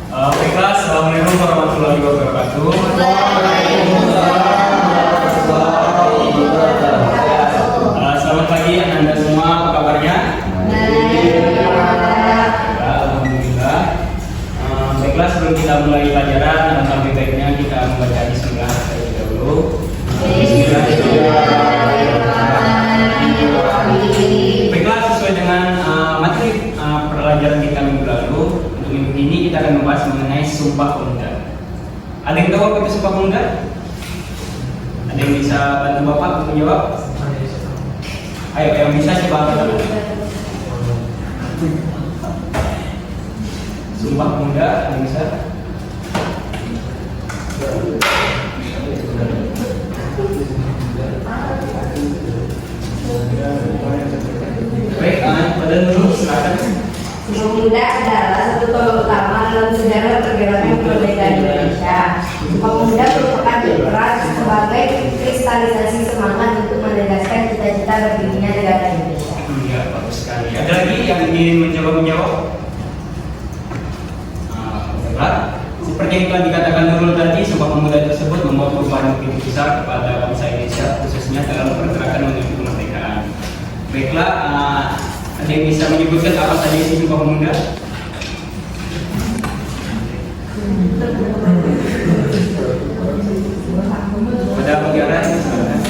Baiklah, assalamualaikum warahmatullahi wabarakatuh. Selamat pagi Anda semua, apa kabarnya? Alhamdulillah. Baiklah, sebelum kita mulai pelajaran, alangkah baiknya kita membaca bismillah terlebih dahulu. Baiklah, sesuai dengan materi pelajaran kita minggu lalu, untuk minggu ini kita akan membahas mengenai Sumpah Pemuda. Ada yang tahu apa itu Sumpah Pemuda? Ada yang bisa bantu Bapak untuk menjawab? Ayo, yang bisa coba angkat tangan. Sumpah Pemuda, yang bisa? Baik, pada dulu silakan. Sumpah Pemuda adalah satu tokoh utama dalam sejarah pergerakan kemerdekaan Indonesia. Sumpah Pemuda merupakan peran sebagai kristalisasi semangat untuk menegaskan cita-cita berdirinya negara Indonesia. Ya, bagus sekali. Ada lagi yang ingin menjawab? Baiklah. Seperti yang telah dikatakan dulu tadi, Sumpah Pemuda tersebut membawa perubahan begitu besar kepada bangsa Indonesia, khususnya dalam pergerakan menuju kemerdekaan. Baiklah, ada yang bisa menyebutkan apa saja isi Sumpah Pemuda? Pada pembicaraan silakan.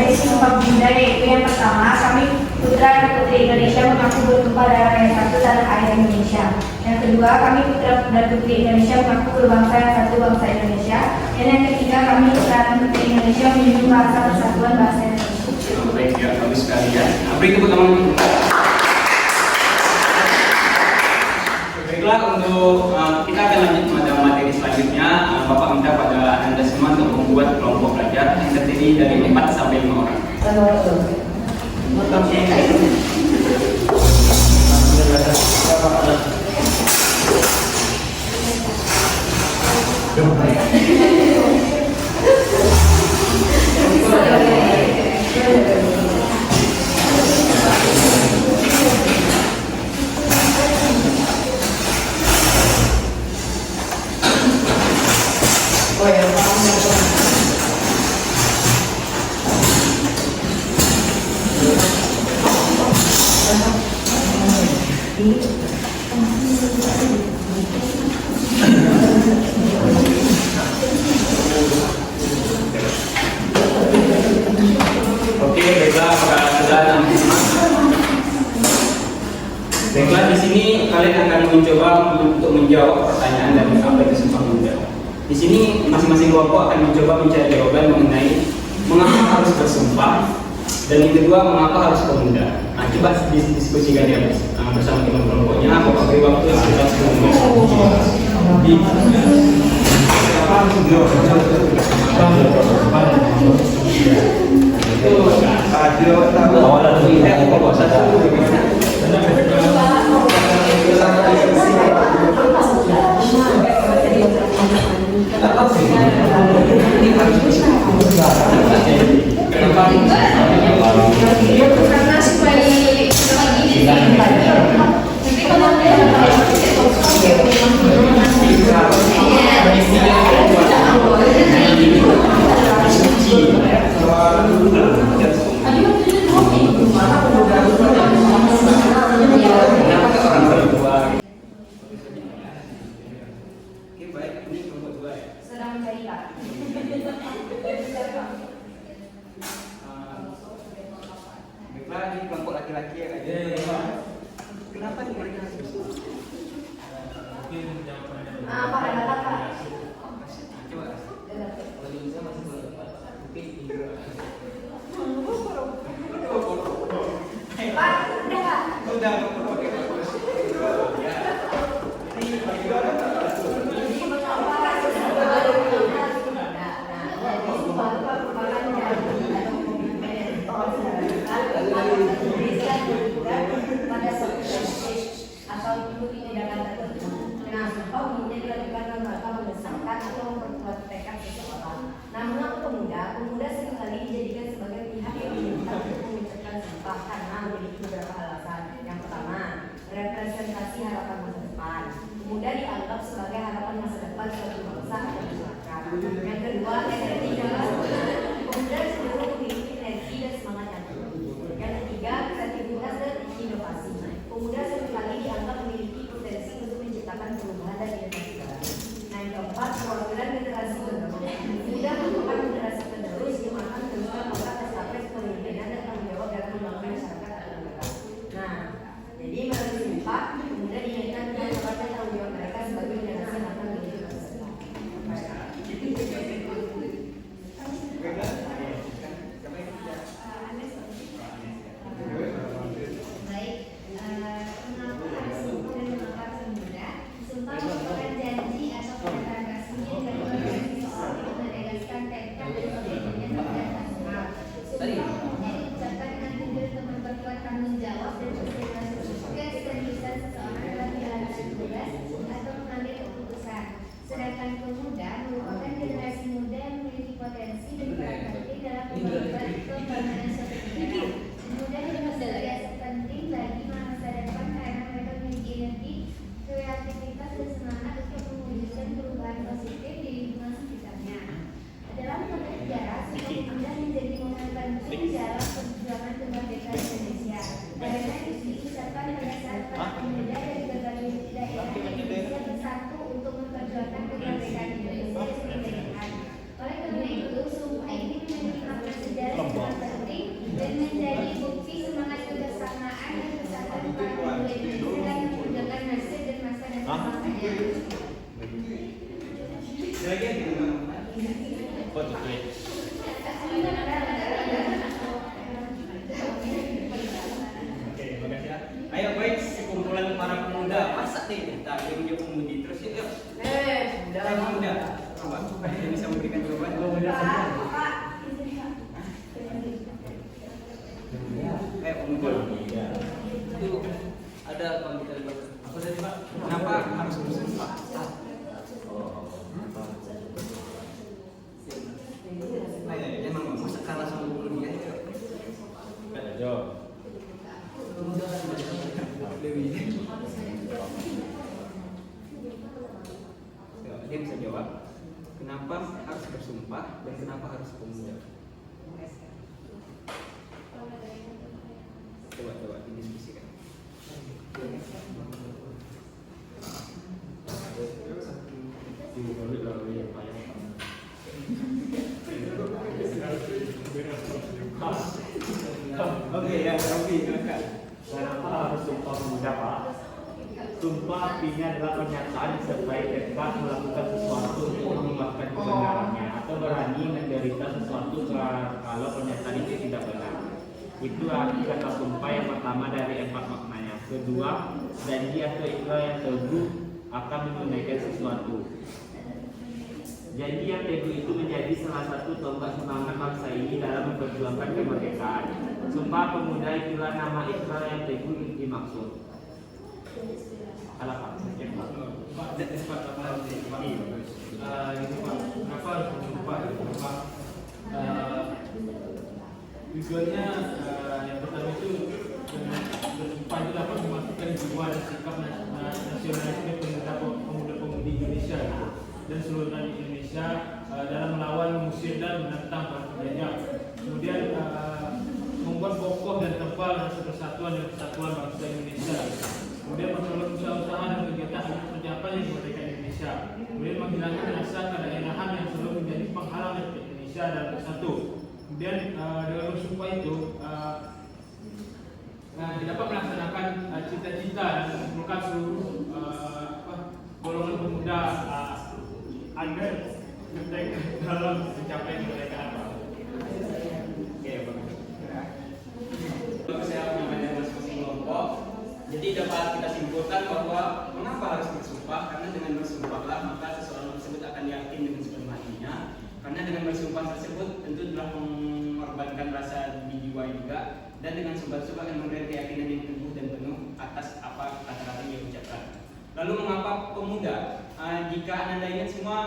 Isi Sumpah Pemuda yaitu yang pertama, kami putra dan putri Indonesia mengaku bertumpah darah yang satu tanah air Indonesia. Yang kedua, kami putra dan putri Indonesia mengaku berbangsa yang satu, bangsa Indonesia. Dan yang ketiga, kami putra dan putri Indonesia menjunjung rasa persatuan bangsa Indonesia. Baik, ya, bagus sekali ya. Beri tepuk tangan. Baiklah, untuk kita akan lanjut pada materi selanjutnya. Bapak minta pada Anda semua untuk membuat kelompok belajar yang terdiri dari 4 sampai 5 orang. Oke, baiklah, apakah sudah nanti? Baiklah, di sini kalian akan mencoba untuk menjawab pertanyaan dari apa itu Sumpah Pemuda. Di sini masing-masing kelompok akan mencoba mencari jawaban mengenai mengapa harus bersumpah dan yang kedua mengapa harus pemuda. Nah, coba diskusikan ya bersama teman kelompoknya. Bapak beri waktu sekitar 10 menit. Karena supaya sedang mencari Pak. Baiklah, ini kelompok laki-laki ya. Kenapa nih mereka harus Pak, ada Pak. coba kalau bisa masih boleh mungkin Indra. Pak, udah Pak. Udah. Pemuda seringkali dijadikan sebagai pihak yang diminta untuk mengucapkan sumpah karena memiliki beberapa alasan. Yang pertama, representasi harapan masa depan. pemuda dianggap sebagai harapan masa depan suatu bangsa dan masyarakat. Yang kedua, yang ketiga, pemuda cenderung memiliki energi dan semangat yang tinggi. Yang ketiga, kreativitas dan inovasi. Pemuda seringkali dianggap memiliki potensi untuk menciptakan perubahan dan inovasi baru. Nah, yang keempat, perwakilan generasi penerus. Pemuda merupakan generasi penerus yang akan meneruskan tongkat estafet kepemimpinan dan tanggung jawab dalam membangun masyarakat atau negara. Nah, jadi melalui sumpah, pemuda diingatkan dengan tepatnya tanggung jawab mereka sebagai generasi yang akan menuju masa depan. Baik, mengapa harus sumpah dan mengapa harus pemuda? Sumpah merupakan janji atau pernyataan resmi dari organisasi seseorang yang menegaskan tekad dan komitmen terhadap nasional. Sumpah umumnya diucapkan dengan tujuan untuk memperkuat tanggung jawab dan keseriusan seseorang dalam menjalankan tugas atau mengambil keputusan. Sedangkan pemuda merupakan generasi muda yang memiliki potensi dan peran penting dalam pembangunan pembangunan suatu negara. Pemuda juga sebagai aset penting bagi masa depan karena mereka memiliki energi, kreativitas dan semangat untuk mewujudkan perubahan positif di lingkungan sekitarnya. Dalam konteks sejarah, Sumpah Pemuda menjadi momen penting dalam perjuangan kemerdekaan Indonesia. Karena diucapkan pada saat para pemuda dari berbagai daerah Indonesia bersatu untuk memperjuangkan kemerdekaan Indonesia kemerdekaan. Oleh karena itu, sumpah ini menjadi makna sejarah yang sangat penting dan menjadi bukti semangat kebersamaan dan kesatuan para pemuda Indonesia dalam memperjuangkan nasib dan masa depan bangsanya. Oke, terima kasih ya. Ayo baik, sekumpulan para pemuda, masa deh kita dia pemuda terus yuk. Para pemuda, coba yang bisa memberikan jawaban. Pemuda. Itu ada kalau kita lihat apa tadi Pak? Kenapa harus bersumpah? Emang masa kalah sama dunia itu? Ada jawab. Dia bisa jawab. Kenapa harus bersumpah dan kenapa harus pemuda? Coba didiskusikan. Oke ya, Robi, silakan. Kenapa harus sumpah pemuda, Pak? Sumpah artinya adalah pernyataan disertai tekad melakukan sesuatu untuk mengungkapkan kebenarannya atau berani menderita sesuatu kalau pernyataan itu tidak benar. Itu arti kata sumpah yang pertama dari 4 maknanya. Kedua, janji atau ikrar yang teguh akan menunaikan sesuatu. Janji yang teguh itu menjadi salah satu tonggak semangat bangsa ini dalam memperjuangkan kemerdekaan. Sumpah pemuda itulah nama ikrar yang teguh yang dimaksud. Alapan, Pak, kenapa harus bersumpah? Tujuannya yang pertama itu bersumpah itu dapat memastikan jiwa dan sikap nasionalisme pemuda-pemudi Indonesia dan seluruh rakyat Indonesia dalam melawan, mengusir dan menentang para penjajah. Kemudian membuat kokoh dan tebal rasa persatuan dan kesatuan bangsa Indonesia. Kemudian memperoleh usaha-usaha dan kegiatan untuk pencapaian kemerdekaan Indonesia. Kemudian menghilangkan rasa kedaerahan yang selalu menjadi penghalang dari Indonesia dalam bersatu. Kemudian dengan bersumpah itu dapat melaksanakan cita-cita dan mengumpulkan seluruh golongan pemuda agar merdeka dalam mencapai kemerdekaan. Oke, bagus. Kalau saya namanya masing-masing kelompok, jadi dapat kita simpulkan bahwa mengapa harus bersumpah? Karena dengan bersumpahlah maka seseorang tersebut akan yakin dengan sepenuh hatinya. Karena dengan bersumpah tersebut tentu telah mengorbankan rasa di jiwa juga, dan dengan sumpah tersebut akan memberikan keyakinan yang teguh dan penuh atas apa kata-kata yang dia ucapkan. Lalu mengapa pemuda? Jika Anda ingat semua,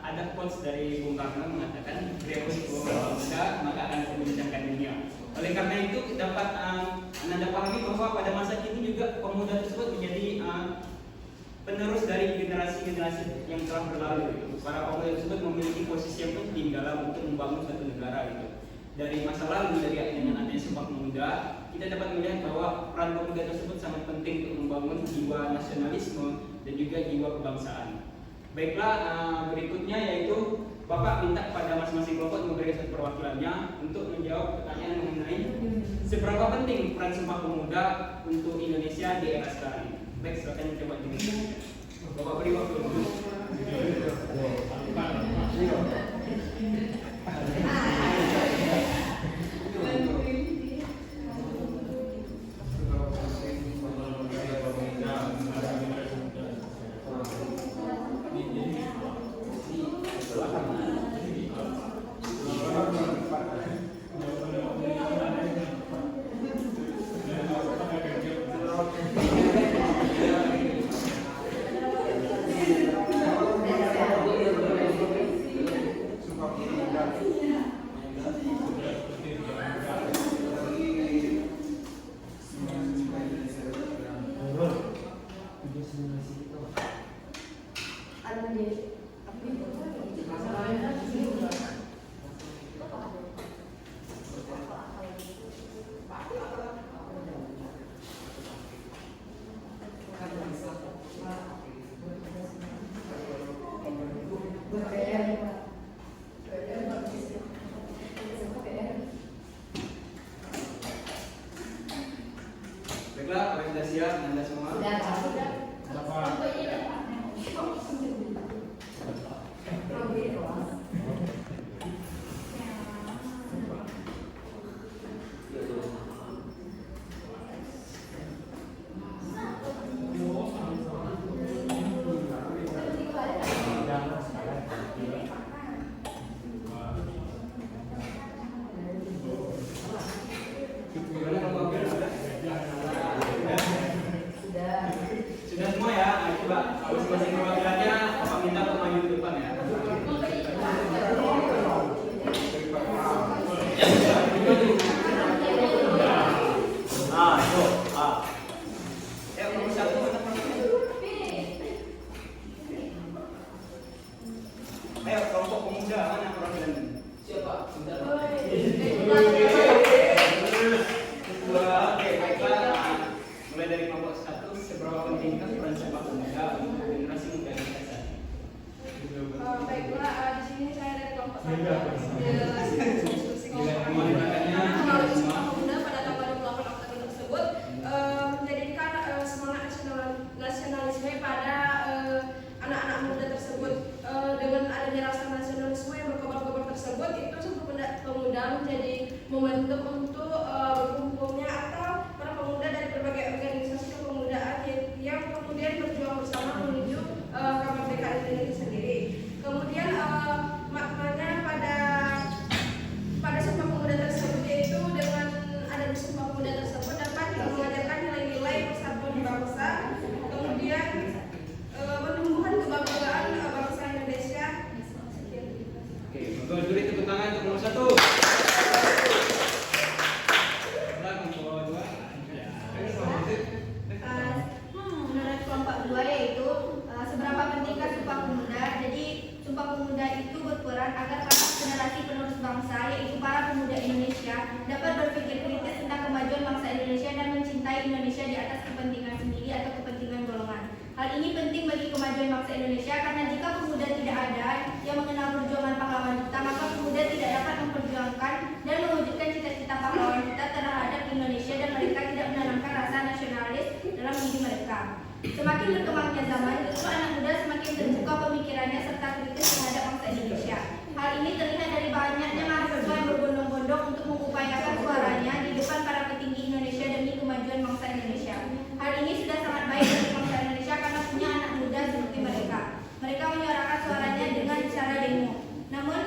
ada quotes dari Bung Karno mengatakan beliau pemuda maka akan membincangkan dunia. Oleh karena itu dapat Anda pahami bahwa pada masa kini juga pemuda tersebut menjadi penerus dari generasi-generasi yang telah berlalu. Para pemuda tersebut memiliki posisi yang penting dalam untuk membangun suatu negara gitu. Dari masa lalu, dari adanya Sumpah Pemuda, kita dapat melihat bahwa peran pemuda tersebut sangat penting untuk membangun jiwa nasionalisme dan juga jiwa kebangsaan. Baiklah, berikutnya yaitu Bapak minta kepada masing-masing kelompok memberikan satu perwakilannya untuk menjawab pertanyaan mengenai seberapa penting peran Sumpah Pemuda untuk Indonesia di era sekarang ini. Baik, silakan coba dimulai. Bapak beri waktu dulu. Baiklah, kalian sudah siap, Anda semua? Sudah semua ya? Nah, coba masing-masing perwakilannya Bapak minta untuk maju ke depan ya. Nomor satu mana perwakilannya? Ayo, kelompok pemuda mana perwakilannya? Siapa? Oke, baiklah. Mulai dari kelompok satu, seberapa pentingkah peran Sumpah Pemuda untuk generasi muda Indonesia saat ini? Baiklah, di sini saya dari kelompok satu. Melalui Sumpah Pemuda pada tanggal 28 Oktober tersebut menjadikan semangat nasionalisme pada anak-anak muda tersebut. Dengan adanya rasa nasionalisme yang berkobar-kobar tersebut, itu Sumpah Pemuda menjadi momentum untuk berkumpulnya atau para pemuda dari berbagai organisasi kepemudaan yang kemudian berjuang bersama menuju kemerdekaan Indonesia sendiri. Kemudian maknanya pada Sumpah Pemuda tersebut yaitu dengan adanya Sumpah Pemuda tersebut dapat mengajarkan nilai-nilai persatuan bangsa, kemudian menumbuhkan kebanggaan bangsa Indonesia. Oke, beri tepuk tangan untuk nomor satu. Menurut kelompok dua yaitu seberapa pentingkah Sumpah Pemuda. Jadi Sumpah Pemuda itu berperan agar para generasi penerus bangsa yaitu para pemuda Indonesia dapat berpikir kritis tentang kemajuan bangsa Indonesia dan mencintai Indonesia di atas kepentingan sendiri atau kepentingan golongan. Hal ini penting bagi kemajuan bangsa Indonesia karena jika pemuda tidak ada yang mengenal perjuangan pahlawan kita, maka pemuda tidak dapat memperjuangkan dan mewujudkan cita-cita pahlawan kita terhadap Indonesia dan mereka tidak menanamkan rasa nasionalis dalam diri mereka. Semakin berkembangnya zaman, justru anak muda semakin terbuka pemikirannya serta kritis terhadap bangsa Indonesia. Hal ini terlihat dari banyaknya mahasiswa yang berbondong-bondong untuk mengupayakan suaranya di depan para petinggi Indonesia demi kemajuan bangsa Indonesia. Hal ini sudah sangat baik bagi bangsa Indonesia karena punya anak muda seperti mereka. Mereka menyuarakan suaranya dengan cara demo. Namun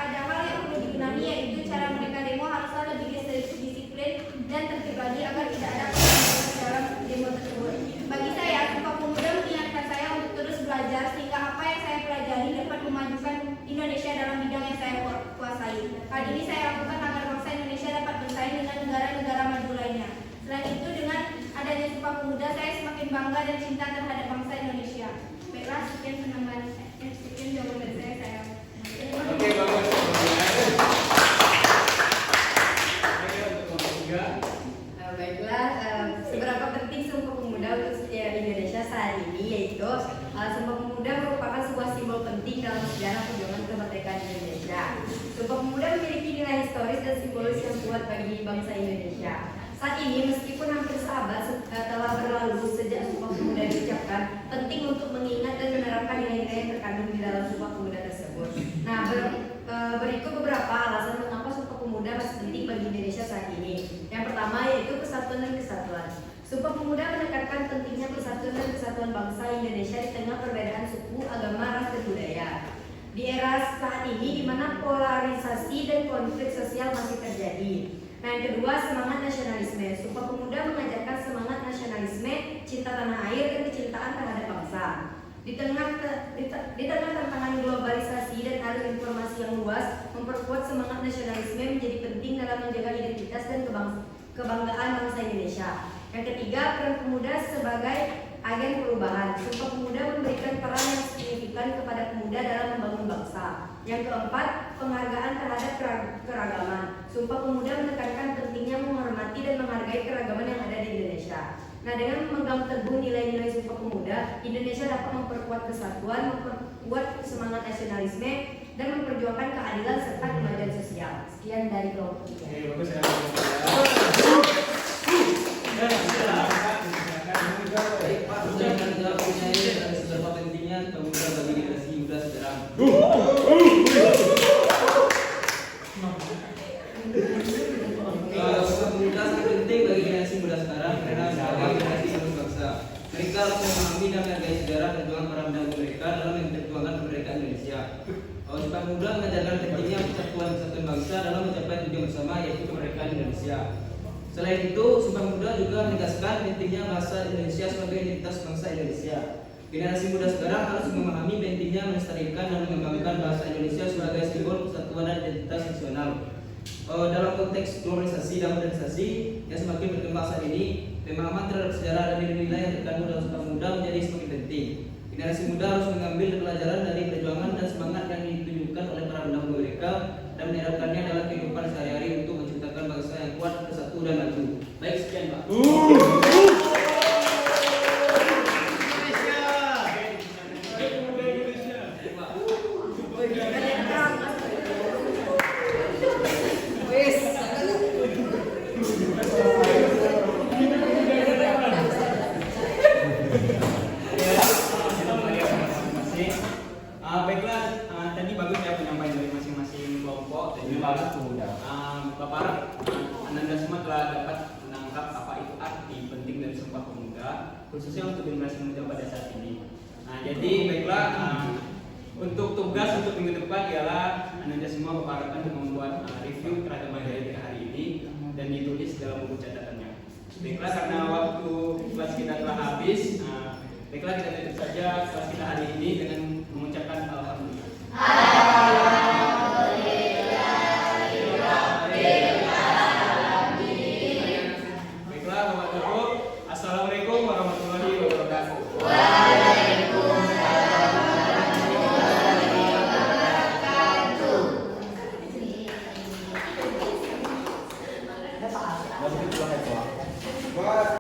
ada hal yang perlu dikenali yaitu cara mereka demo haruslah lebih disiplin dan tertib lagi agar tidak ada kekerasan dalam demo tersebut. Bagi saya, Sumpah Pemuda mengingatkan saya untuk terus belajar sehingga apa yang saya pelajari dapat memajukan Indonesia dalam bidang yang saya kuasai. Hal ini saya lakukan agar bangsa Indonesia dapat bersaing dengan negara-negara maju lainnya. Selain itu, dengan adanya Sumpah Pemuda, saya semakin bangga dan cinta terhadap bangsa Indonesia. Indonesia. Baiklah, sekian penambahan, sekian jawaban dari saya. Oke, bagus. Baiklah, seberapa penting Sumpah Pemuda untuk sejarah Indonesia saat ini, yaitu Sumpah Pemuda merupakan sebuah simbol penting dalam sejarah perjuangan kemerdekaan Indonesia. Sumpah Pemuda memiliki nilai historis dan simbolis yang kuat bagi bangsa Indonesia. Saat ini, meskipun hampir seabad telah berlalu sejak Sumpah Pemuda diucapkan, penting untuk mengingat dan menerapkan nilai-nilai yang terkandung di dalam Sumpah Pemuda tersebut. Nah, berikut beberapa alasan mengapa Sumpah Pemuda masih penting bagi Indonesia saat ini. Yang pertama yaitu persatuan dan kesatuan. Sumpah Pemuda menekankan pentingnya persatuan dan kesatuan bangsa Indonesia di tengah perbedaan suku, agama, ras, dan budaya. Di era saat ini, di mana polarisasi dan konflik sosial masih terjadi. Nah, yang kedua, semangat nasionalisme. Sumpah Pemuda mengajarkan semangat nasionalisme, cinta tanah air, dan kecintaan terhadap bangsa. Di tengah tantangan globalisasi dan alur informasi yang luas, memperkuat semangat nasionalisme menjadi penting dalam menjaga identitas dan kebanggaan bangsa Indonesia. Yang ketiga, peran pemuda sebagai agen perubahan. Sumpah Pemuda memberikan peran yang signifikan kepada pemuda dalam membangun bangsa. Yang keempat, penghargaan terhadap keragaman. Sumpah Pemuda menekankan pentingnya menghormati dan menghargai keragaman yang ada di Indonesia. Nah, dengan memegang teguh nilai-nilai Sumpah Pemuda, Indonesia dapat memperkuat kesatuan, memperkuat semangat nasionalisme, dan memperjuangkan keadilan serta kemajuan sosial. Sekian dari kelompok 3. Oke, bagus ya. Baik Pak, ucapan jawabnya ini ada seberapa pentingnya pemuda bagi generasi muda sekarang? Sumpah Pemuda sangat penting bagi generasi muda sekarang karena sebagai generasi penerus bangsa. Mereka harus memahami dan menghargai sejarah perjuangan para pendahulu mereka dalam memperjuangkan kemerdekaan Indonesia. Sumpah Pemuda mengajarkan pentingnya persatuan kesatuan bangsa dalam mencapai tujuan bersama yaitu kemerdekaan Indonesia. Selain itu, Sumpah Pemuda juga menegaskan pentingnya bahasa Indonesia sebagai identitas bangsa Indonesia. Generasi muda sekarang harus memahami pentingnya melestarikan dan mengembangkan bahasa Indonesia sebagai simbol persatuan dan identitas nasional. Dalam konteks globalisasi dan modernisasi yang semakin berkembang saat ini, pemahaman terhadap sejarah dan nilai-nilai yang terkandung dalam Sumpah Pemuda menjadi semakin penting. Generasi muda harus mengambil pelajaran dari perjuangan dan semangat yang ditunjukkan oleh para pendahulu mereka dan menerapkannya dalam kehidupan sehari-hari untuk menciptakan bangsa yang kuat, bersatu, dan maju. Baik, sekian Pak. Baiklah, tadi bagus ya penyampaian dari masing-masing kelompok dan juga Bapak Ananda semua telah dapat menangkap apa itu arti penting dari Sumpah Pemuda, khususnya untuk generasi muda pada saat ini. Nah, jadi baiklah, untuk tugas untuk minggu depan ialah Ananda semua Bapak harapkan untuk membuat review terhadap materi hari ini dan ditulis dalam buku catatannya. Baiklah, karena waktu kelas kita telah habis, baiklah kita tutup saja kelas kita hari ini dengan